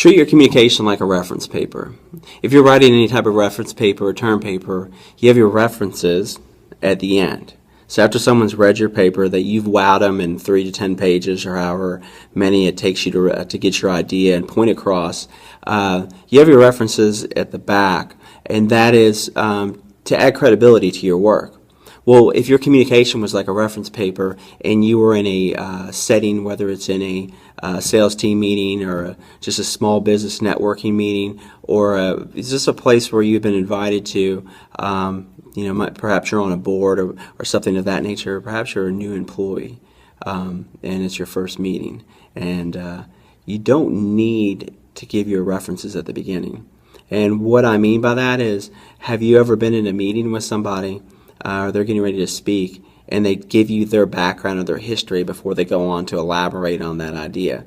Treat your communication like a reference paper. If you're writing any type of reference paper or term paper, you have your references at the end. So after someone's read your paper, that you've wowed them in 3 to 10 pages or however many it takes you to get your idea and point across, you have your references at the back, and that is to add credibility to your work. Well, if your communication was like a reference paper and you were in a setting, whether it's in a sales team meeting or just a small business networking meeting, or is this a place where you've been invited to, perhaps you're on a board or something of that nature, perhaps you're a new employee and it's your first meeting, and you don't need to give your references at the beginning. And what I mean by that is, have you ever been in a meeting with somebody or they're getting ready to speak, and they give you their background or their history before they go on to elaborate on that idea?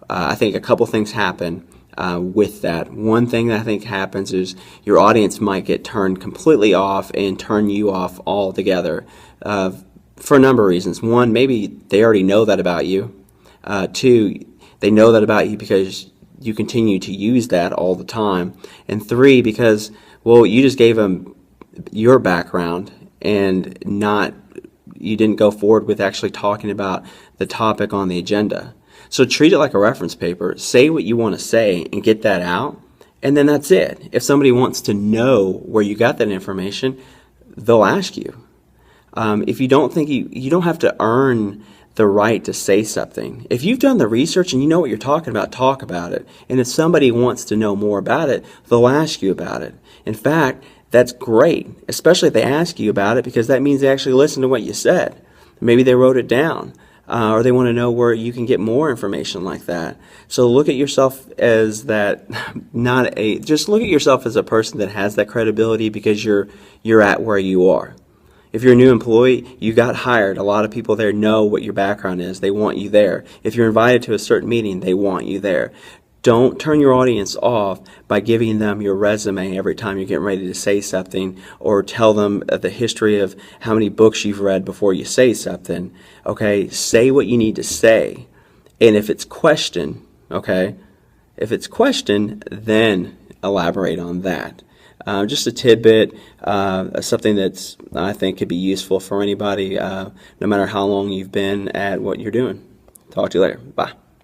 I think a couple things happen with that. One thing that I think happens is your audience might get turned completely off and turn you off altogether for a number of reasons. One, maybe they already know that about you. Two, they know that about you because you continue to use that all the time. And three, because, well, you just gave them your background and you didn't go forward with actually talking about the topic on the agenda. So treat it like a reference paper. Say what you want to say and get that out, and then that's it. If somebody wants to know where you got that information, they'll ask you. If you don't think you don't have to earn the right to say something. If you've done the research and you know what you're talking about, talk about it. And if somebody wants to know more about it, they'll ask you about it. In fact, that's great, especially if they ask you about it, because that means they actually listened to what you said. Maybe they wrote it down, or they want to know where you can get more information like that. So look at yourself as that, just look at yourself as a person that has that credibility because you're at where you are. If you're a new employee, you got hired. A lot of people there know what your background is. They want you there. If you're invited to a certain meeting, they want you there. Don't turn your audience off by giving them your resume every time you're getting ready to say something, or tell them the history of how many books you've read before you say something. Okay, say what you need to say. And if it's questioned, then elaborate on that. Just a tidbit, something that's I think could be useful for anybody, no matter how long you've been at what you're doing. Talk to you later. Bye.